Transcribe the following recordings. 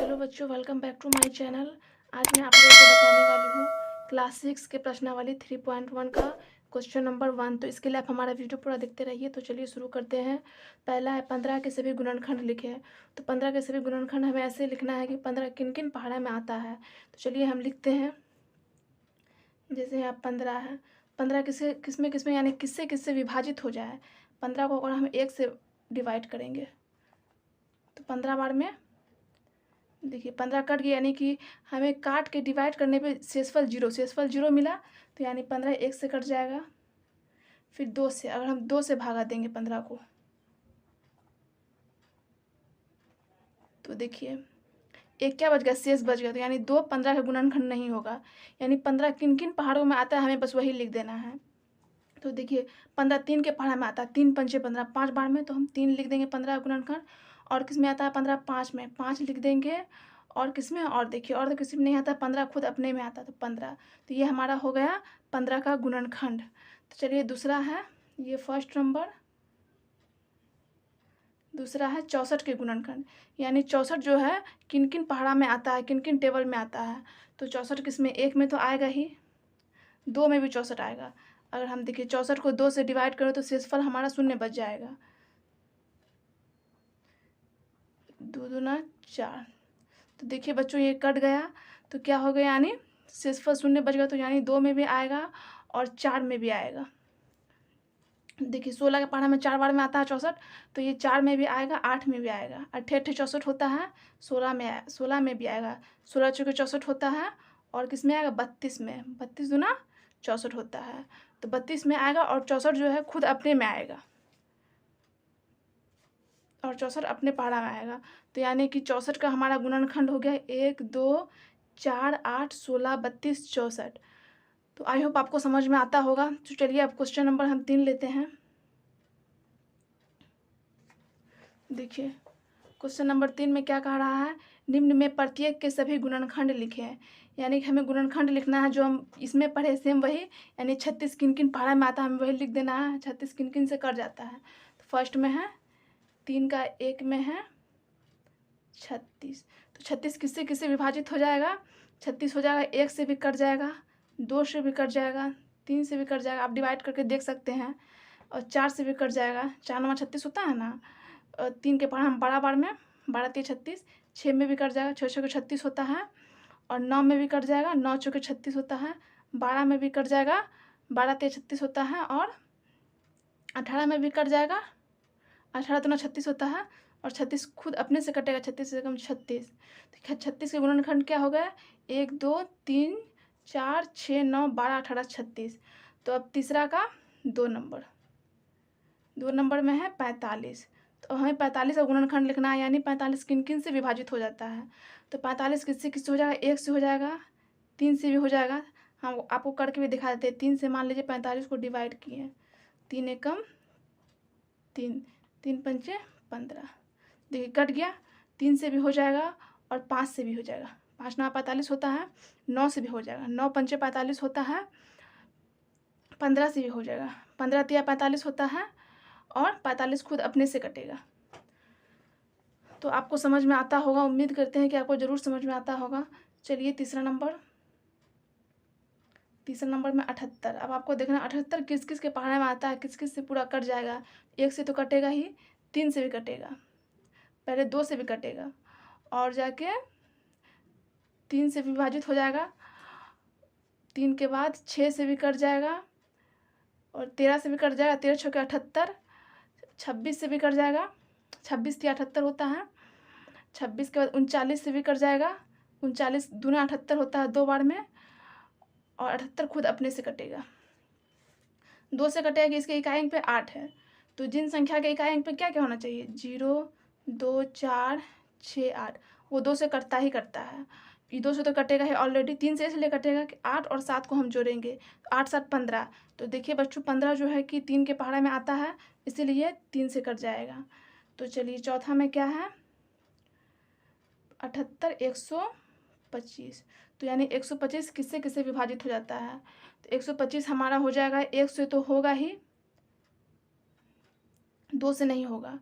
Hello बच्चों, welcome back to my channel. आज मैं आप लोगों को बताने वाली हूँ क्लास 6 के प्रश्नावली 3.1 का क्वेश्चन नंबर 1। तो इसके लिए आप हमारा वीडियो पूरा देखते रहिए। तो चलिए शुरू करते हैं। पहला है 15 के सभी गुणनखंड लिखे। तो 15 के सभी गुणनखंड हमें ऐसे लिखना है कि 15 किन किन पहाड़ा में आता है। तो चलिए हम लिखते हैं। जैसे यहाँ 15 है, 15 किसमें यानी किससे विभाजित हो जाए। 15 को अगर हम 1 से डिवाइड करेंगे तो 15 बार में देखिए 15 कट गया, यानी कि हमें काट के डिवाइड करने पे शेषफल जीरो मिला। तो यानी 15 1 से कट जाएगा। फिर 2 से, अगर हम 2 से भागा देंगे 15 को तो देखिए एक क्या बच गया, शेष बच गया। तो यानी 2 15 का गुणनखंड नहीं होगा। यानी 15 किन किन पहाड़ों में आता है हमें बस वही लिख देना है। तो देखिए 15 3 के पहाड़ में आता है, 3 पंचे 15, 5 बार में तो हम 3 लिख देंगे 15 गुणनखंड। और किस में आता है 15 5 में 5 लिख देंगे। और किस में, और देखिए और तो किसी में नहीं आता, 15 खुद अपने में आता तो 15। तो ये हमारा हो गया 15 का गुणनखंड। तो चलिए दूसरा है, ये फर्स्ट नंबर। दूसरा है 64 के गुणनखंड। यानी 64 जो है किन किन पहाड़ा में आता है, किन किन टेबल में आता है। तो 64 किस में, 1 में तो आएगा ही, 2 में भी 64 आएगा। अगर हम देखिए 64 को 2 से डिवाइड करें तो शेषफल हमारा 0 बच जाएगा। 2 दूना 4। तो देखिए बच्चों ये कट गया तो क्या हो गया, यानी शेषफल 0 बच गया। तो यानी 2 में भी आएगा और 4 में भी आएगा। देखिए 16 के पहाड़ा में 4 बार में आता है 64। तो ये 4 में भी आएगा, 8 में भी आएगा। 8 64 होता है, 16 में भी आएगा। 16 चौके 64 होता है। और किस में आएगा, 32 में। 32 दूना 64 होता है। तो 32 में आएगा और 64 जो है खुद अपने में आएगा, और 64 अपने पहाड़ा में आएगा। तो यानी कि 64 का हमारा गुणनखंड हो गया 1 2 4 8 16 32 64। तो आई होप आपको समझ में आता होगा। तो चलिए अब क्वेश्चन नंबर हम 3 लेते हैं। देखिए क्वेश्चन नंबर 3 में क्या कह रहा है, निम्न में प्रत्येक के सभी गुणनखंड लिखें। यानी कि हमें गुणनखंड लिखना है जो हम इसमें पढ़े सेम वही। यानी 36 किन किन पहाड़ा में आता है हमें वही लिख देना है। 36 किन किन से कट जाता है। तो फर्स्ट में है 3 का 1 में है 36। तो 36 किससे किससे विभाजित हो जाएगा, 36 हो जाएगा, 1 से भी कट जाएगा, 2 से भी कट जाएगा, 3 से भी कट जाएगा, आप डिवाइड करके देख सकते हैं। और 4 से भी कट जाएगा, 4 9 36 होता है ना। और 3 के पहाड़ हम 12 बार में, 12 3 36, 6 में भी कट जाएगा, 6 6 36 होता है। और 9 में भी कट जाएगा, 9 चौके 36 होता है। 12 में भी कट जाएगा, 12 3 36 होता है। और 18 में भी कट जाएगा, 18 दूना 36 होता है। और 36 खुद अपने से कटेगा, 36 से कम 36। तो 36 के गुणनखंड क्या हो गया, 1 2 3 4 6 9 12 18 36। तो अब तीसरा का 2 नंबर में है 45। तो हमें 45 का गुणनखंड लिखना है। यानी 45 किन किन से विभाजित हो जाता है। तो 45 किससे हो जाएगा, 1 से हो जाएगा, 3 से भी हो जाएगा। हम आपको करके भी दिखा देते हैं। 3 से मान लीजिए 45 को डिवाइड किए, 3 एकम 3, 3 पंचे 15। देखिए कट गया, 3 से भी हो जाएगा और 5 से भी हो जाएगा। 5 9 45 होता है, 9 से भी हो जाएगा, 9 पंचे 45 होता है, 15 से भी हो जाएगा, 15 तिया 45 होता है। और 45 खुद अपने से कटेगा। तो आपको समझ में आता होगा, उम्मीद करते हैं कि आपको ज़रूर समझ में आता होगा। चलिए तीसरा नंबर में 78। अब आपको देखना 78 किस किस के पहाड़े में आता है, किस किस से पूरा कट जाएगा। 1 से तो कटेगा ही, 3 से भी कटेगा, पहले 2 से भी कटेगा, और जाके 3 से विभाजित हो जाएगा। 3 के बाद 6 से भी कट जाएगा, और 13 से भी कट जाएगा, 13 छक्के 78। 26 से भी कट जाएगा, 26 या 78 होता है। 26 के बाद 39 से भी कट जाएगा, 39 दूना 78 होता है 2 बार में। और 78 खुद अपने से कटेगा, 2 से कटेगा कि इसके इकाई अंक पे 8 है। तो जिन संख्या के इकाई अंक पे क्या क्या होना चाहिए, 0 2 4 6 8, वो 2 से कटता ही करता है। ये 2 से तो कटेगा ही ऑलरेडी। 3 से इसलिए कटेगा कि 8 और 7 को हम जोड़ेंगे, 8 7 15। तो देखिए बच्चों 15 जो है कि 3 के पहाड़े में आता है, इसीलिए 3 से कट जाएगा। तो चलिए चौथा में क्या है, 78 125। तो यानी 125 किससे किससे विभाजित हो जाता है। तो 125 हमारा हो जाएगा, 1 से तो होगा ही, 2 से नहीं होगा।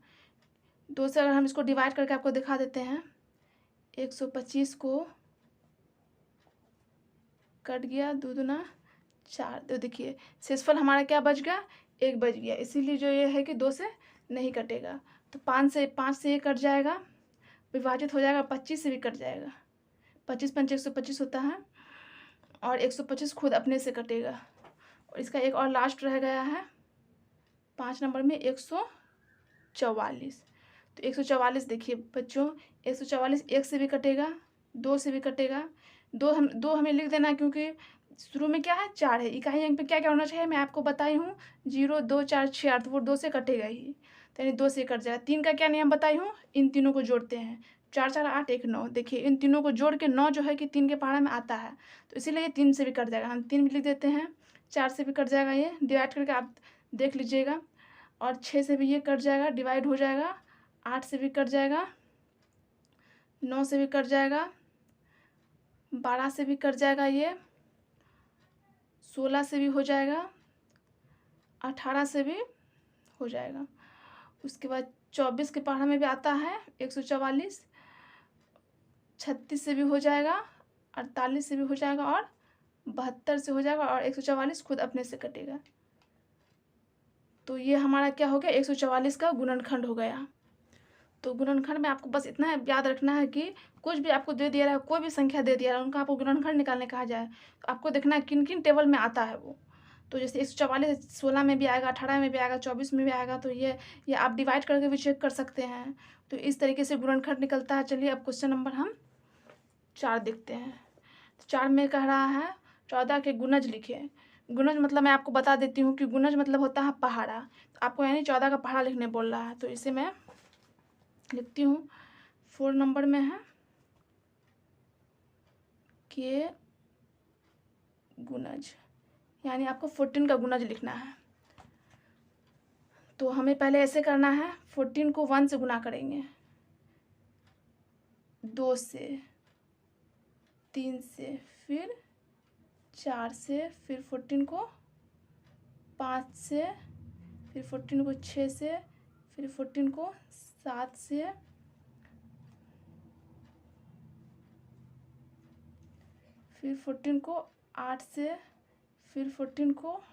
2 से अगर हम इसको डिवाइड करके आपको दिखा देते हैं, 125 को कट गया 2 दूना 4। तो देखिए शेषफल हमारा क्या बच गया, 1 बच गया। इसीलिए जो ये है कि 2 से नहीं कटेगा। तो 5 से ये कट जाएगा, विभाजित हो जाएगा, 25 से भी कट जाएगा। 25 पंचे 125 होता है और 125 खुद अपने से कटेगा। और इसका एक और लास्ट रह गया है 5 नंबर में 144। तो 144 देखिए बच्चों, 144 1 से भी कटेगा, 2 से भी कटेगा। 2 हमें लिख देना है क्योंकि शुरू में क्या है 4 है। इकाई अंक पे क्या क्या होना चाहिए मैं आपको बताई हूँ, 0 2 4 6 8, तो वो 2 से कटेगा ही, तो यानी 2 से कट जाएगा। 3 का क्या नियम बताई हूँ, इन तीनों को जोड़ते हैं, 4 4 8 1 9। देखिए इन तीनों को जोड़ के 9 जो है कि 3 के पहाड़ा में आता है, तो इसीलिए 3 से भी कट जाएगा। हम 3 भी लिख देते हैं, 4 से भी कट जाएगा, ये डिवाइड करके आप देख लीजिएगा। और 6 से भी ये कट जाएगा, डिवाइड हो जाएगा। 8 से भी कट जाएगा, 9 से भी कट जाएगा, 12 से भी कट जाएगा, ये 16 से भी हो जाएगा, 18 से भी हो जाएगा। उसके बाद 24 के पहाड़ा में भी आता है 144, 36 से भी हो जाएगा, 48 से भी हो जाएगा और 72 से हो जाएगा और 144 खुद अपने से कटेगा। तो ये हमारा क्या हो गया, 144 का गुणनखंड हो गया। तो गुणनखंड में आपको बस इतना याद रखना है कि कुछ भी आपको दे दिया रहा है, कोई भी संख्या दे दिया रहा है, उनका आपको गुणनखंड निकालने कहा जाए, तो आपको देखना है किन किन टेबल में आता है वो। तो जैसे 144 16 में भी आएगा, 18 में भी आएगा, 24 में भी आएगा। तो ये आप डिवाइड करके भी चेक कर सकते हैं। तो इस तरीके से गुणनखंड निकलता है। चलिए अब क्वेश्चन नंबर हम 4 देखते हैं। तो 4 में कह रहा है 14 के गुणज लिखे। गुणज मतलब मैं आपको बता देती हूँ कि गुणज मतलब होता है पहाड़ा। तो आपको यानी 14 का पहाड़ा लिखने बोल रहा है। तो इसे मैं लिखती हूँ, 4 नंबर में है के गुणज, यानी आपको 14 का गुणज लिखना है। तो हमें पहले ऐसे करना है, 14 को 1 से गुना करेंगे, 2 से, 3 से, फिर 4 से, फिर 14 को 5 से, फिर 14 को 6 से, फिर 14 को 7 से, फिर 14 को 8 से, फिर 14 को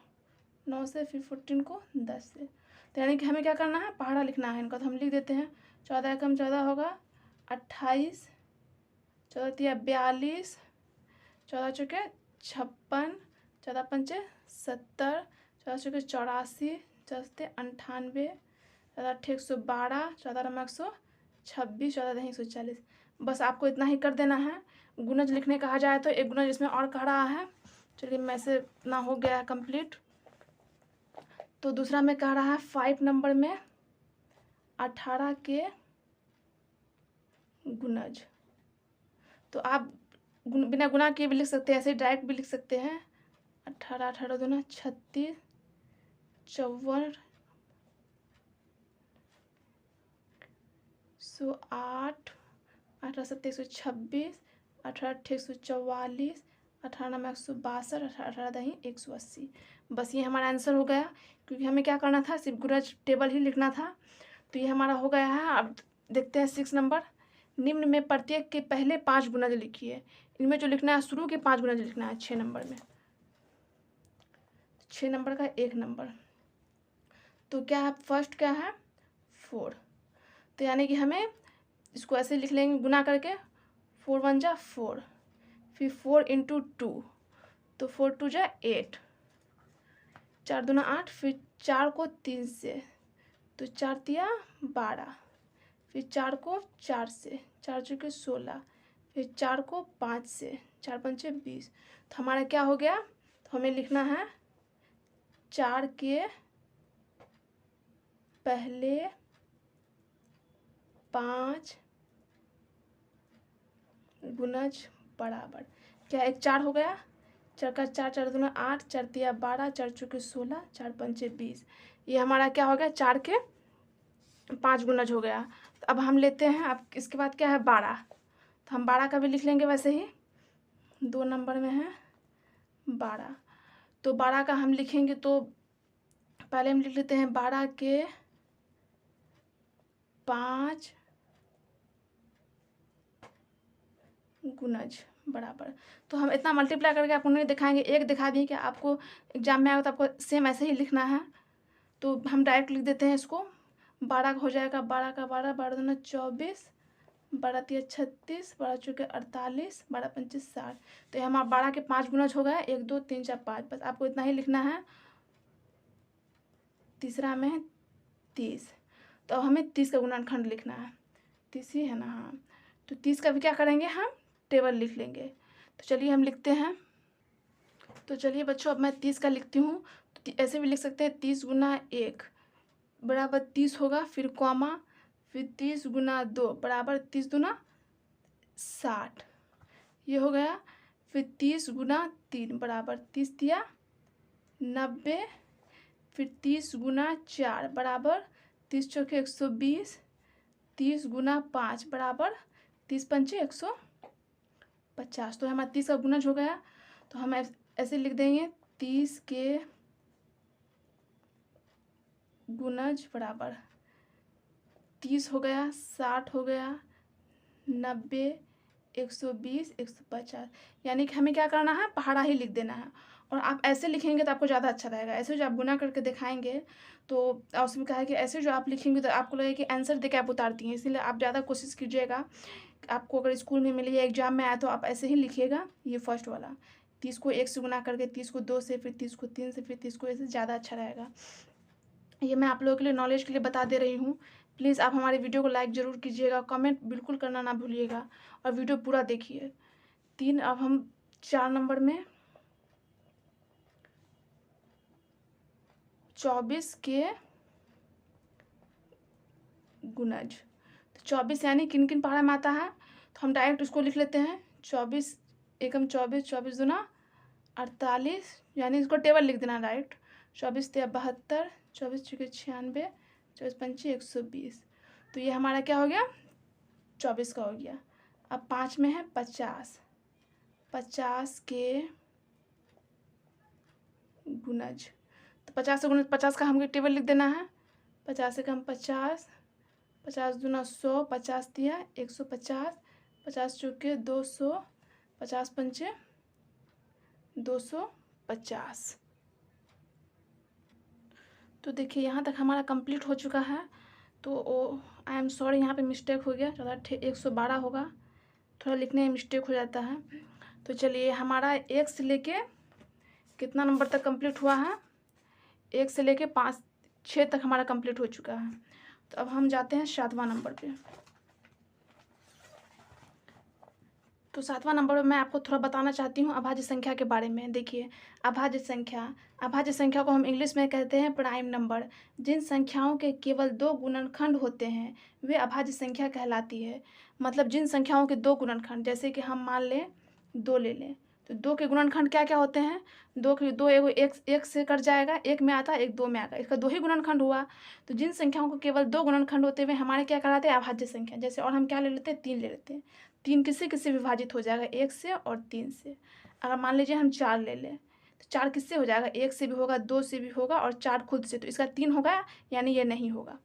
9 से, फिर 14 को 10 से। तो यानी कि हमें क्या करना है, पहाड़ा लिखना है इनका। तो हम लिख देते हैं, 14 एकम 14 होगा 28, 14 तिया 42, 14 चौके 56, 14 पंचे 70, 14 चौके 84, 14 सत्ते 98, 14 अट्ठे 112, 14 रमा 126, 14 दही 140। बस आपको इतना ही कर देना है। गुणज लिखने कहा जाए तो एक गुणज इसमें और कह रहा है। चलिए मैं से इतना हो गया है कंप्लीट। तो दूसरा में कह रहा है 5 नंबर में 18 के गुणज। तो आप बिना गुना किए भी लिख सकते हैं, ऐसे डायरेक्ट भी लिख सकते हैं। 18 18 दूना 36, 54, 108, 18 सत्ते 126, 18 अट्ठे 144, 18 नमा 162, 18 दही 180। बस ये हमारा आंसर हो गया, क्योंकि हमें क्या करना था, सिर्फ गुणज टेबल ही लिखना था। तो ये हमारा हो गया है। अब देखते हैं 6 नंबर। निम्न में प्रत्येक के पहले 5 गुणज लिखिए। इनमें जो लिखना है शुरू के 5 गुणज लिखना है 6 नंबर में। 6 नंबर का 1 नंबर तो क्या है, फर्स्ट क्या है 4। तो यानी कि हमें इसको ऐसे लिख लेंगे गुना करके, 4 1 जा 4, फिर 4 × 2, तो 4 2 जा 8, 4 दूना 8, फिर 4 को 3 से, तो 4 तिया 12, फिर 4 को 4 से, 4 चौके 16, फिर 4 को 5 से, 4 पंचे 20। तो हमारा क्या हो गया, तो हमें लिखना है 4 के पहले 5 गुणज बराबर क्या, एक 4 हो गया, 4 का 4, 4 दूना 8, 4 तिया 12, 4 चौके 16, 4 पंचे 20। ये हमारा क्या हो गया, 4 के 5 गुणज हो गया। तो अब हम लेते हैं, अब इसके बाद क्या है 12। तो हम 12 का भी लिख लेंगे वैसे ही, 2 नंबर में है 12। तो 12 का हम लिखेंगे तो पहले हम लिख लेते हैं 12 के 5 गुणज बराबर, तो हम इतना मल्टीप्लाई करके आपको नहीं दिखाएंगे, एक दिखा दिए कि आपको एग्जाम में आएगा तो आपको सेम ऐसे ही लिखना है। तो हम डायरेक्ट लिख देते हैं इसको। 12 का हो जाएगा 12 का 12, 12 दूना 24, 12 तिया 36, 12 चौके 48, 12 पंचे 60। तो ये हमारा 12 के 5 गुणज हो गया, 1 2 3 4 5, बस आपको इतना ही लिखना है। तीसरा में है 30, तो अब हमें 30 का गुणनखंड लिखना है। 30 ही है ना, हाँ। तो 30 का भी क्या करेंगे, हम टेबल लिख लेंगे। तो चलिए हम लिखते हैं। तो चलिए बच्चों, अब मैं 30 का लिखती हूँ। तो ऐसे भी लिख सकते हैं, 30 गुना 1 बराबर 30 होगा, फिर कॉमा, फिर 30 गुना 2 बराबर 30 दूना 60, ये हो गया। फिर 30 गुना 3 बराबर 30 तिया 90, फिर 30 गुना 4 बराबर 30 चौके 120, 30 गुना 5 बराबर 30 पंचे 150। तो हमारा 30 का गुणज हो गया। तो हम ऐसे लिख देंगे, 30 के गुणज बराबर 30 हो गया, 60 हो गया, 90, 120, 150। यानी कि हमें क्या करना है, पहाड़ा ही लिख देना है। और आप ऐसे लिखेंगे तो आपको ज़्यादा अच्छा रहेगा। ऐसे जो आप गुना करके दिखाएंगे तो उसमें कहा है कि ऐसे जो आप लिखेंगे तो आपको लगेगा कि आंसर देके आप उतारती हैं, इसीलिए आप ज़्यादा कोशिश कीजिएगा। आपको अगर स्कूल में मिले या एग्जाम में आए तो आप ऐसे ही लिखिएगा। ये फर्स्ट वाला 30 को 1 से गुना करके, 30 को 2 से, फिर 30 को 3 से, फिर 30 को ऐसे ज़्यादा अच्छा रहेगा। ये मैं आप लोगों के लिए नॉलेज के लिए बता दे रही हूँ। प्लीज़ आप हमारे वीडियो को लाइक ज़रूर कीजिएगा, कमेंट बिल्कुल करना ना भूलिएगा, और वीडियो पूरा देखिए। 3, अब हम 4 नंबर में 24 के गुणज। तो 24 यानी किन किन पहाड़ा में आता है, तो हम डायरेक्ट उसको लिख लेते हैं। 24 एकम 24, 24 दूना 48, यानी इसको टेबल लिख देना डायरेक्ट। 24 तिया 72, 24 चौके 96, 24 पंचे 120। तो ये हमारा क्या हो गया, 24 का हो गया। अब 5 में है 50, 50 के गुणज। तो 50 से गुणज, 50 का हमको टेबल लिख देना है। 50 से कम 50, 50 दूना 100, 50 तिया 150, 50 चौके 200, 50 पंचे 250। तो देखिए यहाँ तक हमारा कंप्लीट हो चुका है। तो आई एम सॉरी, यहाँ पे मिस्टेक हो गया, 112 होगा, थोड़ा लिखने में मिस्टेक हो जाता है। तो चलिए, हमारा 1 से लेके कितना नंबर तक कंप्लीट हुआ है, 1 से लेके 5 6 तक हमारा कंप्लीट हो चुका है। तो अब हम जाते हैं 7वां नंबर पे। तो 7वां नंबर में मैं आपको थोड़ा बताना चाहती हूँ अभाज्य संख्या के बारे में। देखिए, अभाज्य संख्या को हम इंग्लिश में कहते हैं प्राइम नंबर। जिन संख्याओं के केवल 2 गुणनखंड होते हैं वे अभाज्य संख्या कहलाती है। मतलब जिन संख्याओं के 2 गुणनखंड, जैसे कि हम मान लें 2 ले लें, तो 2 के गुणनखंड क्या क्या होते हैं, 2 के 2 एगो एक से कट जाएगा, 1 में आता है, 1 2 में आएगा, इसका 2 ही गुणनखंड हुआ। तो जिन संख्याओं को केवल 2 गुणनखंड होते हुए हमारे क्या कहलाते हैं, अभाज्य संख्या। जैसे और हम क्या ले लेते हैं, 3 ले लेते हैं। 3 किससे किससे विभाजित हो जाएगा, 1 से और 3 से। अगर मान लीजिए हम 4 ले लें, तो 4 किससे हो जाएगा, 1 से भी होगा, 2 से भी होगा, और 4 खुद से, तो इसका 3 होगा, यानी ये नहीं होगा।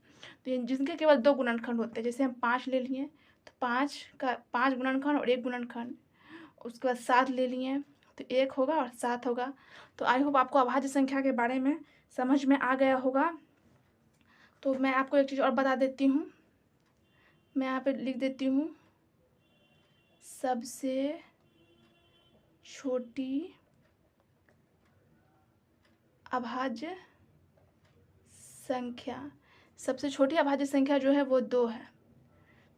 तो ये जिनके केवल 2 गुणनखंड होते हैं, जैसे हम 5 ले लिए, तो 5 का 5 गुणनखंड और 1 गुणनखंड, उसके बाद 7 ले लिए, तो 1 होगा और 7 होगा। तो आई होप आपको अभाज्य संख्या के बारे में समझ में आ गया होगा। तो मैं आपको एक चीज़ और बता देती हूँ, मैं यहाँ पे लिख देती हूँ, सबसे छोटी अभाज्य संख्या, सबसे छोटी अभाज्य संख्या जो है वो 2 है।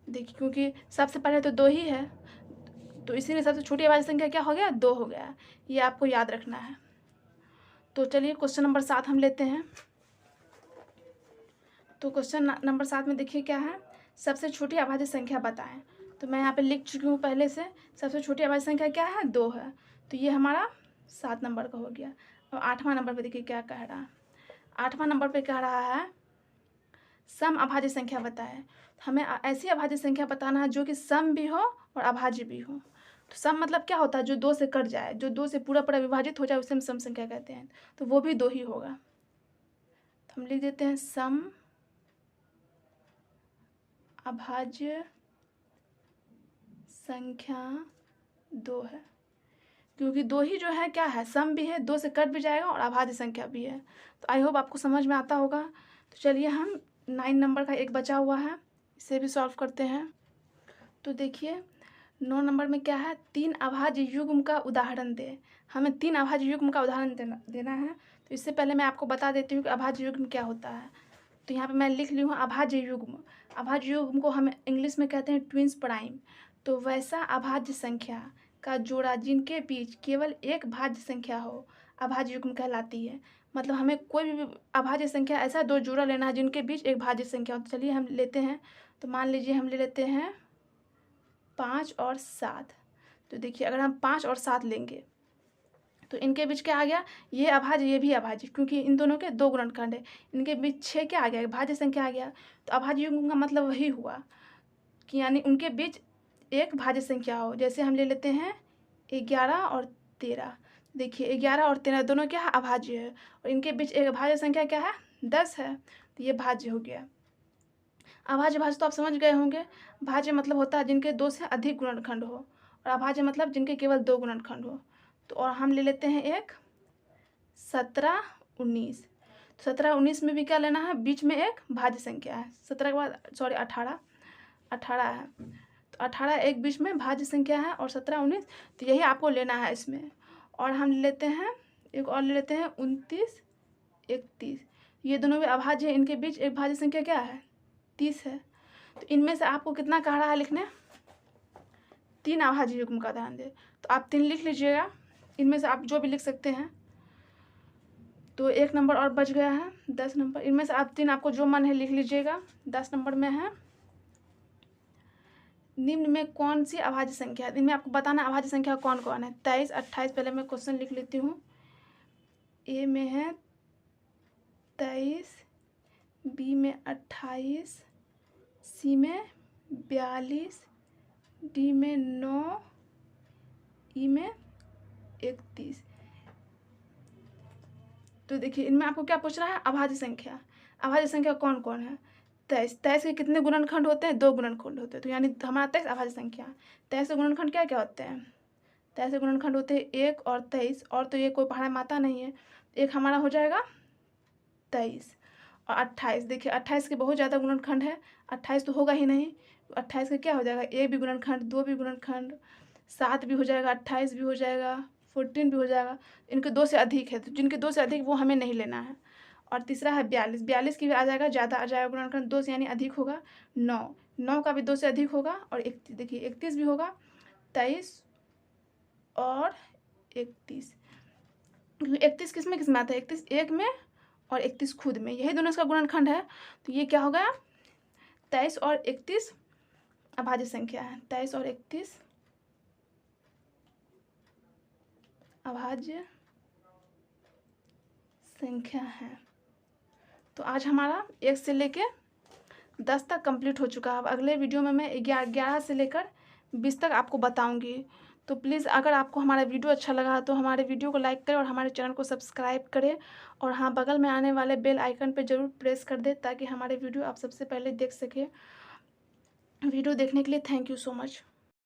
देखिए, क्योंकि सबसे पहले तो 2 ही है, तो इसीलिए सबसे छोटी अभाज्य संख्या क्या हो गया, 2 हो गया। ये आपको याद रखना है। तो चलिए क्वेश्चन नंबर 7 हम लेते हैं। तो क्वेश्चन नंबर 7 में देखिए क्या है, सबसे छोटी अभाज्य संख्या बताएं। तो मैं यहाँ पे लिख चुकी हूँ पहले से, सबसे छोटी अभाज्य संख्या क्या है, 2 है। तो ये हमारा 7 नंबर का हो गया। और 8वां नंबर पे देखिए क्या कह रहा है। 8वां नंबर पे कह रहा है सम अभाज्य संख्या बताएं। हमें ऐसी अभाज्य संख्या बताना है जो कि सम भी हो और अभाज्य भी हो। तो सम मतलब क्या होता है, जो 2 से कट जाए, जो 2 से पूरा पूरा विभाजित हो जाए, उसे हम सम संख्या कहते हैं। तो वो भी 2 ही होगा। तो हम लिख देते हैं सम अभाज्य संख्या 2 है, क्योंकि 2 ही जो है क्या है, सम भी है, 2 से कट भी जाएगा और अभाज्य संख्या भी है। तो आई होप आपको समझ में आता होगा। तो चलिए हम 9 नंबर का एक बचा हुआ है, इसे भी सॉल्व करते हैं। तो देखिए 9 नंबर में क्या है, 3 अभाज्य युग्म का उदाहरण दें। हमें 3 अभाज्य युग्म का उदाहरण देना है। तो इससे पहले मैं आपको बता देती हूँ कि अभाज्य युग्म क्या होता है। तो यहाँ पे मैं लिख ली हूँ अभाज्य युग्म। अभाज्य युग्म को हम इंग्लिश में कहते हैं ट्विंस प्राइम। तो वैसा अभाज्य संख्या का जोड़ा जिनके बीच केवल एक भाज्य संख्या हो, अभाज्य युग्म कहलाती है। मतलब हमें कोई भी अभाज्य संख्या ऐसा 2 जोड़ा लेना है जिनके बीच एक भाज्य संख्या हो। तो चलिए हम लेते हैं। तो मान लीजिए हम ले लेते हैं 5 और 7। तो देखिए अगर हम 5 और 7 लेंगे तो इनके बीच क्या आ गया, ये अभाज्य ये भी अभाज्य, क्योंकि इन दोनों के 2 गुणनखंड है। इनके बीच 6 क्या आ गया, भाज्य संख्या आ गया। तो अभाज्य युग्म का मतलब वही हुआ कि यानी उनके बीच एक भाज्य संख्या हो। जैसे हम ले लेते हैं 11 और 13। देखिए 11 और 13 दोनों क्या है, अभाज्य है, और इनके बीच एक भाज्य संख्या क्या है, 10 है। तो ये भाज्य हो गया। अभाज्य भाज्य तो आप समझ गए होंगे। भाज्य मतलब होता है जिनके 2 से अधिक गुणनखंड हो, और अभाज्य मतलब जिनके केवल 2 गुणनखंड हो। तो और हम ले लेते हैं एक 17, 19। 17, 19 में भी क्या लेना है, बीच में एक भाज्य संख्या है। 17 के बाद 18 है। तो 18 एक बीच में भाज्य संख्या है, और 17, 19 तो यही आपको लेना है इसमें। और हम लेते हैं एक और ले लेते हैं 29, 31। ये दोनों भी अभाज्य है, इनके बीच एक भाज्य संख्या क्या है, 30 है। तो इनमें से आपको कितना कह रहा है लिखने, 3 अभाज्य युग्म का उदाहरण दे। तो आप 3 लिख लीजिएगा, इनमें से आप जो भी लिख सकते हैं। तो 1 नंबर और बच गया है, 10 नंबर। इनमें से आप 3 आपको जो मन है लिख लीजिएगा। 10 नंबर में है, निम्न में कौन सी अभाज्य संख्या है। इनमें आपको बताना अभाज्य संख्या कौन कौन है। 23, 28 पहले मैं क्वेश्चन लिख लेती हूँ। ए में है 23, बी में 28, सी में 42, डी में 9, ई में 31। तो देखिए इनमें आपको क्या पूछ रहा है, अभाज्य संख्या। अभाज्य संख्या कौन कौन है, 23 के कितने गुणनखंड होते हैं, 2 गुणनखंड होते हैं। तो यानी हमारा 23 अभाज्य संख्या। 23 के गुणनखंड क्या क्या होते हैं, 23 के गुणनखंड होते हैं 1 और 23, और तो ये कोई पहाड़ा माता नहीं है। एक हमारा हो जाएगा 23 और 28। देखिए 28 के बहुत ज़्यादा गुणनखंड है, 28 तो होगा ही नहीं। 28 का क्या हो जाएगा, 1 भी गुणनखंड, 2 भी गुणनखंड, 7 भी हो जाएगा, 28 भी हो जाएगा, 14 भी हो जाएगा। इनके 2 से अधिक है, तो जिनके 2 से अधिक वो हमें नहीं लेना है। और तीसरा है 42, 42 की भी आ जाएगा, ज़्यादा आ जाएगा गुणनखंड, 2 से यानी अधिक होगा। 9 का भी 2 से अधिक होगा। और 31, देखिए 31 भी होगा, 23 और 31। 31 किस में आता है, 31 एक में और 31 खुद में, यही दोनों इसका गुणनखंड है। तो ये क्या होगा, 23 और 31 अभाज्य संख्या है। 23 और 31 अभाज्य संख्या है। तो आज हमारा 1 से लेके 10 तक कंप्लीट हो चुका है। अब अगले वीडियो में मैं 11 से लेकर 20 तक आपको बताऊंगी। तो प्लीज़ अगर आपको हमारा वीडियो अच्छा लगा तो हमारे वीडियो को लाइक करें और हमारे चैनल को सब्सक्राइब करें, और हाँ बगल में आने वाले बेल आइकन पर ज़रूर प्रेस कर दें ताकि हमारे वीडियो आप सबसे पहले देख सकें। वीडियो देखने के लिए थैंक यू सो मच।